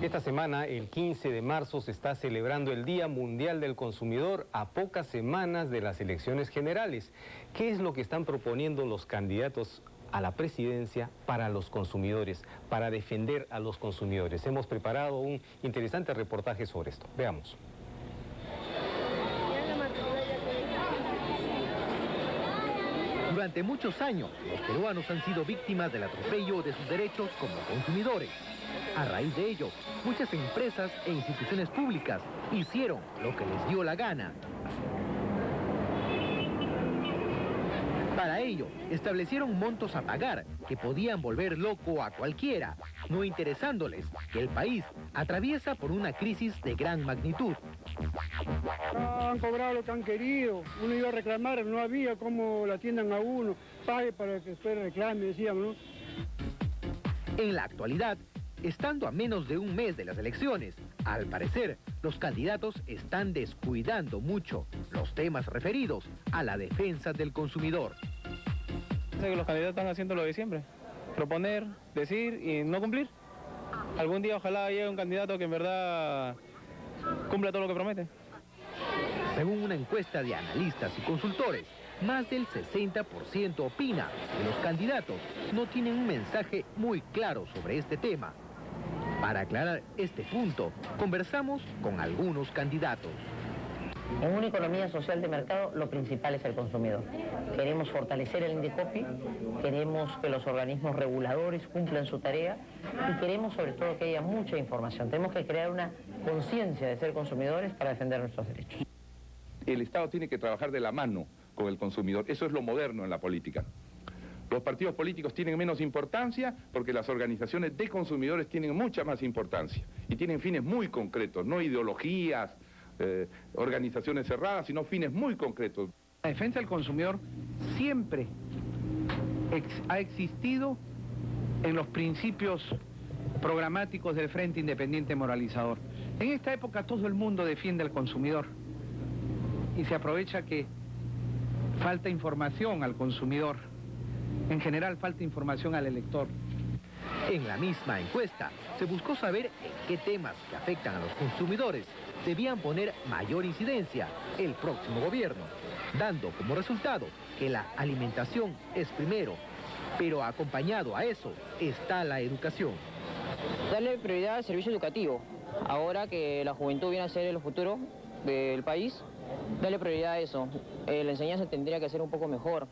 Esta semana, el 15 de marzo, se está celebrando el Día Mundial del Consumidor a pocas semanas de las elecciones generales. ¿Qué es lo que están proponiendo los candidatos a la presidencia para los consumidores, para defender a los consumidores? Hemos preparado un interesante reportaje sobre esto. Veamos. Durante muchos años, los peruanos han sido víctimas del atropello de sus derechos como consumidores. A raíz de ello, muchas empresas e instituciones públicas hicieron lo que les dio la gana. Para ello, establecieron montos a pagar que podían volver loco a cualquiera, no interesándoles que el país atraviesa por una crisis de gran magnitud. Han cobrado lo que han querido, uno iba a reclamar, no había cómo la atiendan a uno, pague para que después reclame, decíamos, ¿no? En la actualidad, estando a menos de un mes de las elecciones, al parecer, los candidatos están descuidando mucho los temas referidos a la defensa del consumidor. Los candidatos están haciendo lo de siempre, proponer, decir y no cumplir. Algún día ojalá llegue un candidato que en verdad cumpla todo lo que promete. Según una encuesta de analistas y consultores, más del 60% opina que los candidatos no tienen un mensaje muy claro sobre este tema. Para aclarar este punto, conversamos con algunos candidatos. En una economía social de mercado, lo principal es el consumidor. Queremos fortalecer el Indecopi, queremos que los organismos reguladores cumplan su tarea y queremos sobre todo que haya mucha información. Tenemos que crear una conciencia de ser consumidores para defender nuestros derechos. El Estado tiene que trabajar de la mano con el consumidor. Eso es lo moderno en la política. Los partidos políticos tienen menos importancia porque las organizaciones de consumidores tienen mucha más importancia y tienen fines muy concretos, no ideologías, organizaciones cerradas, sino fines muy concretos. La defensa del consumidor siempre ha existido en los principios programáticos del Frente Independiente Moralizador. En esta época todo el mundo defiende al consumidor y se aprovecha que falta información al consumidor. En general falta información al elector. En la misma encuesta, se buscó saber en qué temas que afectan a los consumidores debían poner mayor incidencia el próximo gobierno, dando como resultado que la alimentación es primero, pero acompañado a eso está la educación. Darle prioridad al servicio educativo. Ahora que la juventud viene a ser el futuro del país, darle prioridad a eso. La enseñanza tendría que ser un poco mejor.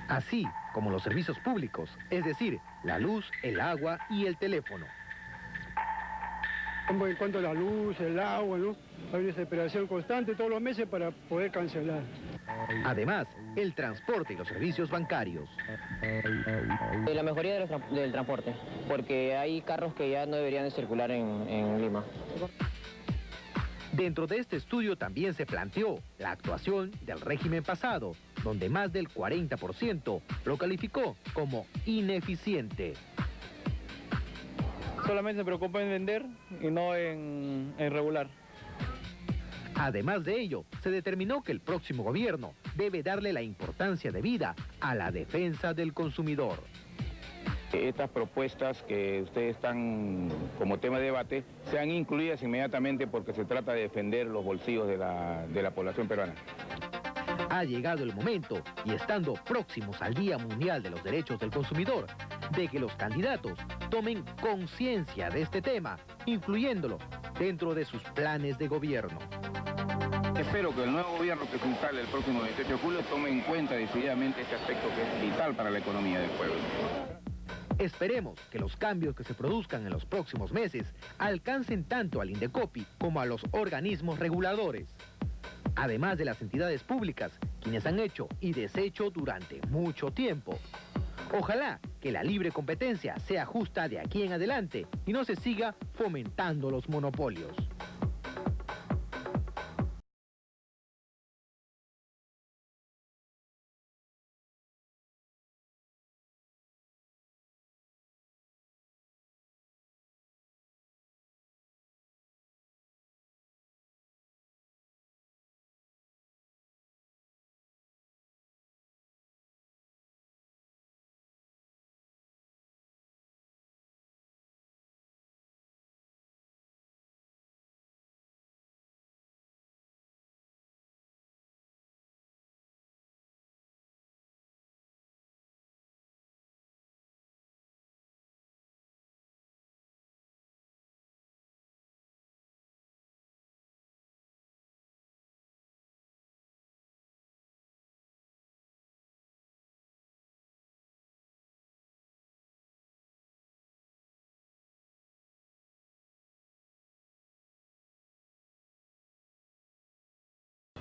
Así como los servicios públicos, es decir, la luz, el agua y el teléfono. En cuanto a la luz, el agua, ¿no? Hay una desesperación constante todos los meses para poder cancelar. Además, el transporte y los servicios bancarios. La mejoría del transporte, porque hay carros que ya no deberían de circular en Lima. Dentro de este estudio también se planteó la actuación del régimen pasado, donde más del 40% lo calificó como ineficiente. Solamente se preocupa en vender y no en regular. Además de ello, se determinó que el próximo gobierno debe darle la importancia debida a la defensa del consumidor. Estas propuestas que ustedes están como tema de debate sean incluidas inmediatamente porque se trata de defender los bolsillos de la población peruana. Ha llegado el momento, y estando próximos al Día Mundial de los Derechos del Consumidor, de que los candidatos tomen conciencia de este tema, incluyéndolo dentro de sus planes de gobierno. Espero que el nuevo gobierno que se instale el próximo 28 de julio tome en cuenta decididamente este aspecto que es vital para la economía del pueblo. Esperemos que los cambios que se produzcan en los próximos meses alcancen tanto al Indecopi como a los organismos reguladores, además de las entidades públicas, quienes han hecho y deshecho durante mucho tiempo. Ojalá que la libre competencia sea justa de aquí en adelante y no se siga fomentando los monopolios.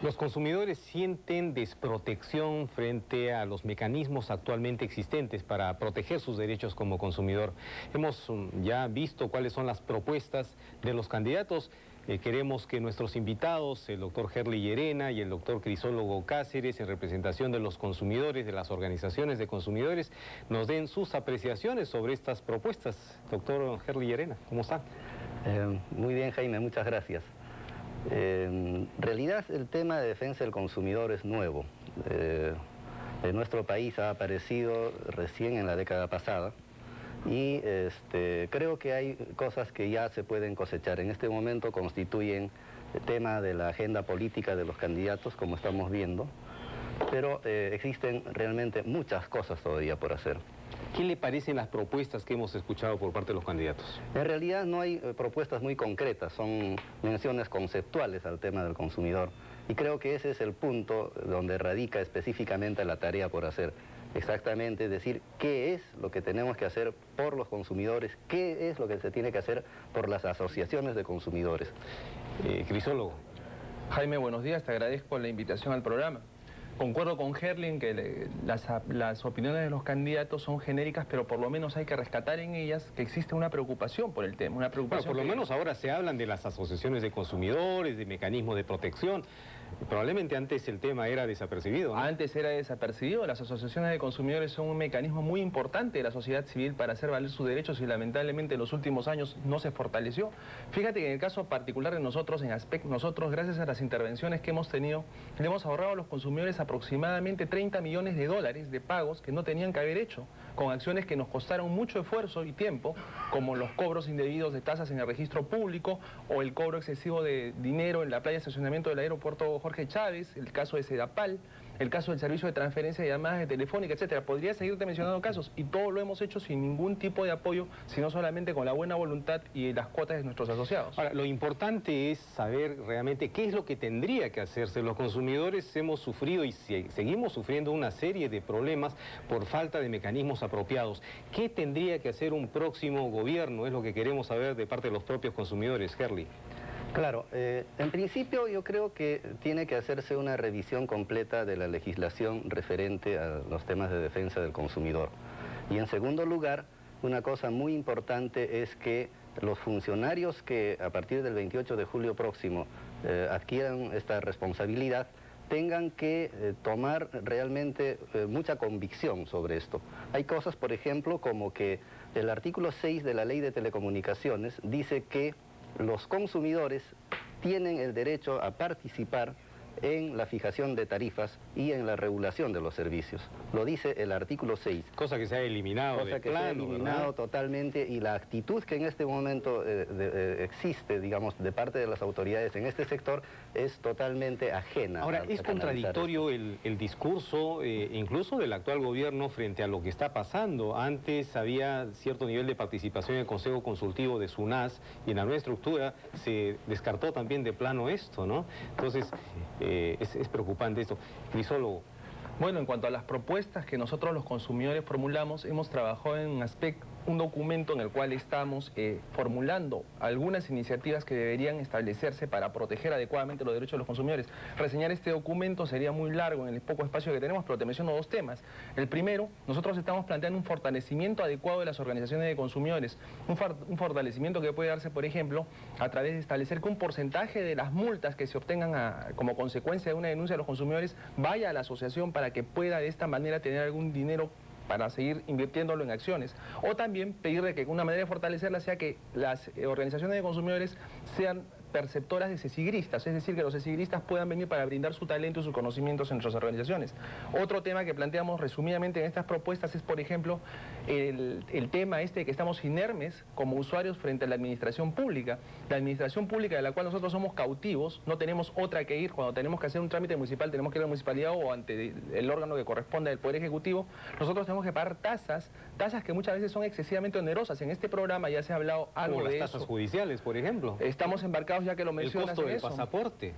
Los consumidores sienten desprotección frente a los mecanismos actualmente existentes para proteger sus derechos como consumidor. Hemos ya visto cuáles son las propuestas de los candidatos. Queremos que nuestros invitados, el doctor Herli Llerena y el doctor Crisólogo Cáceres, en representación de los consumidores, de las organizaciones de consumidores, nos den sus apreciaciones sobre estas propuestas. Doctor Herli Llerena, ¿cómo está? Muy bien, Jaime, muchas gracias. En realidad el tema de defensa del consumidor es nuevo. En nuestro país ha aparecido recién en la década pasada y creo que hay cosas que ya se pueden cosechar. En este momento constituyen el tema de la agenda política de los candidatos, como estamos viendo, pero existen realmente muchas cosas todavía por hacer. ¿Qué le parecen las propuestas que hemos escuchado por parte de los candidatos? En realidad no hay propuestas muy concretas, son menciones conceptuales al tema del consumidor. Y creo que ese es el punto donde radica específicamente la tarea por hacer. Exactamente decir qué es lo que tenemos que hacer por los consumidores, qué es lo que se tiene que hacer por las asociaciones de consumidores. Crisólogo. Jaime, buenos días, te agradezco la invitación al programa. Concuerdo con Herli en que las opiniones de los candidatos son genéricas, pero por lo menos hay que rescatar en ellas que existe una preocupación por el tema. Una preocupación por lo menos ahora se hablan de las asociaciones de consumidores, de mecanismos de protección. Probablemente antes el tema era desapercibido, ¿no? Antes era desapercibido. Las asociaciones de consumidores son un mecanismo muy importante de la sociedad civil para hacer valer sus derechos y lamentablemente en los últimos años no se fortaleció. Fíjate que en el caso particular de nosotros, nosotros gracias a las intervenciones que hemos tenido, le hemos ahorrado a los consumidores aproximadamente 30 millones de dólares de pagos que no tenían que haber hecho, con acciones que nos costaron mucho esfuerzo y tiempo, como los cobros indebidos de tasas en el registro público o el cobro excesivo de dinero en la playa de estacionamiento del aeropuerto Jorge Chávez, el caso de Sedapal, el caso del servicio de transferencia de llamadas de telefónica, etcétera. Podría seguirte mencionando casos y todo lo hemos hecho sin ningún tipo de apoyo, sino solamente con la buena voluntad y las cuotas de nuestros asociados. Ahora, lo importante es saber realmente qué es lo que tendría que hacerse. Los consumidores hemos sufrido y seguimos sufriendo una serie de problemas por falta de mecanismos apropiados. ¿Qué tendría que hacer un próximo gobierno? Es lo que queremos saber de parte de los propios consumidores. Herli. Claro, en principio yo creo que tiene que hacerse una revisión completa de la legislación referente a los temas de defensa del consumidor. Y en segundo lugar, una cosa muy importante es que los funcionarios que a partir del 28 de julio próximo adquieran esta responsabilidad tengan que tomar realmente mucha convicción sobre esto. Hay cosas, por ejemplo, como que el artículo 6 de la Ley de Telecomunicaciones dice que los consumidores tienen el derecho a participar en la fijación de tarifas y en la regulación de los servicios. Lo dice el artículo 6. Cosa que se ha eliminado del plano, se ha eliminado totalmente, y la actitud que en este momento existe, digamos, de parte de las autoridades en este sector es totalmente ajena. Ahora, es contradictorio el discurso, incluso del actual gobierno, frente a lo que está pasando. Antes había cierto nivel de participación en el Consejo Consultivo de SUNAS y en la nueva estructura se descartó también de plano esto, ¿no? Entonces, es preocupante esto. Crisólogo. Bueno, en cuanto a las propuestas que nosotros los consumidores formulamos, hemos trabajado en un documento en el cual estamos formulando algunas iniciativas que deberían establecerse para proteger adecuadamente los derechos de los consumidores. Reseñar este documento sería muy largo en el poco espacio que tenemos, pero te menciono dos temas. El primero, nosotros estamos planteando un fortalecimiento adecuado de las organizaciones de consumidores, un fortalecimiento que puede darse, por ejemplo, a través de establecer que un porcentaje de las multas que se obtengan como consecuencia de una denuncia de los consumidores vaya a la asociación para que pueda de esta manera tener algún dinero para seguir invirtiéndolo en acciones. O también pedirle que una manera de fortalecerla sea que las organizaciones de consumidores sean perceptoras de cesigristas, es decir, que los cesigristas puedan venir para brindar su talento y sus conocimientos en nuestras organizaciones. Otro tema que planteamos resumidamente en estas propuestas es, por ejemplo, el tema de que estamos inermes como usuarios frente a la administración pública. La administración pública de la cual nosotros somos cautivos, no tenemos otra que ir. Cuando tenemos que hacer un trámite municipal, tenemos que ir a la municipalidad o ante el órgano que corresponde al Poder Ejecutivo. Nosotros tenemos que pagar tasas que muchas veces son excesivamente onerosas. En este programa ya se ha hablado algo de eso. Como las tasas judiciales, por ejemplo. Estamos embarcados, ya que lo mencionas, el costo del pasaporte.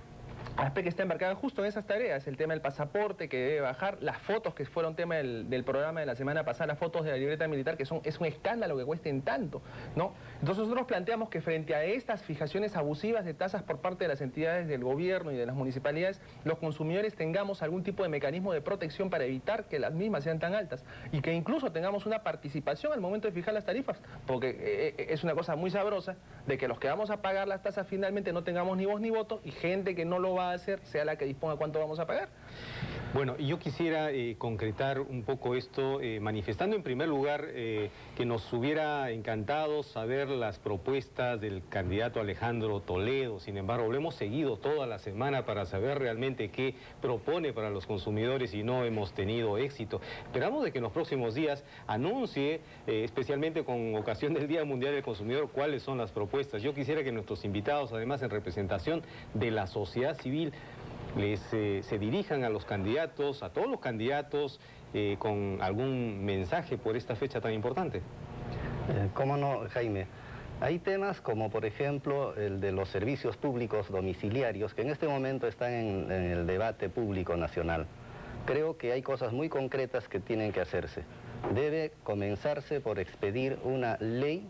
ASPEC está embarcada justo en esas tareas, el tema del pasaporte que debe bajar, las fotos que fueron tema del programa de la semana pasada, las fotos de la libreta militar, que es un escándalo que cuesten tanto, ¿no? Entonces nosotros planteamos que frente a estas fijaciones abusivas de tasas por parte de las entidades del gobierno y de las municipalidades, los consumidores tengamos algún tipo de mecanismo de protección para evitar que las mismas sean tan altas y que incluso tengamos una participación al momento de fijar las tarifas, porque es una cosa muy sabrosa de que los que vamos a pagar las tasas finalmente no tengamos ni voz ni voto y gente que no lo va a hacer sea la que disponga cuánto vamos a pagar. Bueno, y yo quisiera concretar un poco esto, manifestando en primer lugar que nos hubiera encantado saber las propuestas del candidato Alejandro Toledo. Sin embargo, lo hemos seguido toda la semana para saber realmente qué propone para los consumidores y no hemos tenido éxito. Esperamos de que en los próximos días anuncie, especialmente con ocasión del Día Mundial del Consumidor, cuáles son las propuestas. Yo quisiera que nuestros invitados, además en representación de la sociedad civil, se dirijan a los candidatos, a todos los candidatos, con algún mensaje por esta fecha tan importante. ¿Cómo no, Jaime? Hay temas como, por ejemplo, el de los servicios públicos domiciliarios, que en este momento están en el debate público nacional. Creo que hay cosas muy concretas que tienen que hacerse. Debe comenzarse por expedir una ley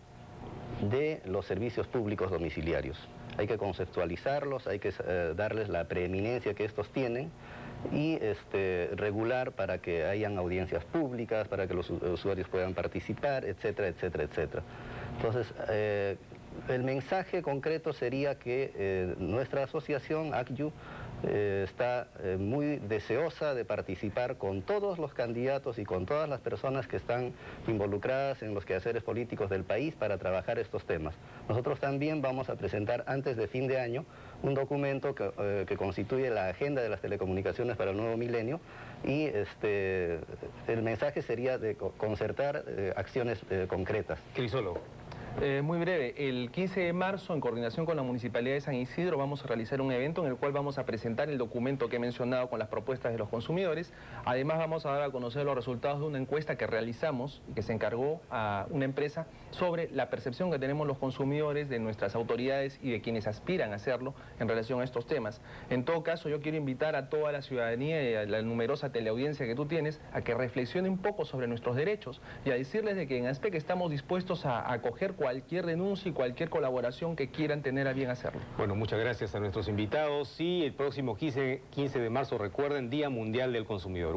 de los servicios públicos domiciliarios. Hay que conceptualizarlos, hay que darles la preeminencia que estos tienen y regular para que hayan audiencias públicas, para que los usuarios puedan participar, etcétera, etcétera, etcétera. Entonces, el mensaje concreto sería que nuestra asociación, ACYU, está muy deseosa de participar con todos los candidatos y con todas las personas que están involucradas en los quehaceres políticos del país para trabajar estos temas. Nosotros también vamos a presentar antes de fin de año un documento que constituye la agenda de las telecomunicaciones para el nuevo milenio y el mensaje sería de concertar acciones concretas. Crisólogo. Muy breve, el 15 de marzo, en coordinación con la Municipalidad de San Isidro, vamos a realizar un evento en el cual vamos a presentar el documento que he mencionado con las propuestas de los consumidores. Además, vamos a dar a conocer los resultados de una encuesta que realizamos y que se encargó a una empresa sobre la percepción que tenemos los consumidores de nuestras autoridades y de quienes aspiran a hacerlo en relación a estos temas. En todo caso, yo quiero invitar a toda la ciudadanía y a la numerosa teleaudiencia que tú tienes a que reflexione un poco sobre nuestros derechos y a decirles de que en ASPEC estamos dispuestos a acoger cualquier denuncia y cualquier colaboración que quieran tener a bien hacerlo. Bueno, muchas gracias a nuestros invitados y el próximo 15 de marzo, recuerden, Día Mundial del Consumidor.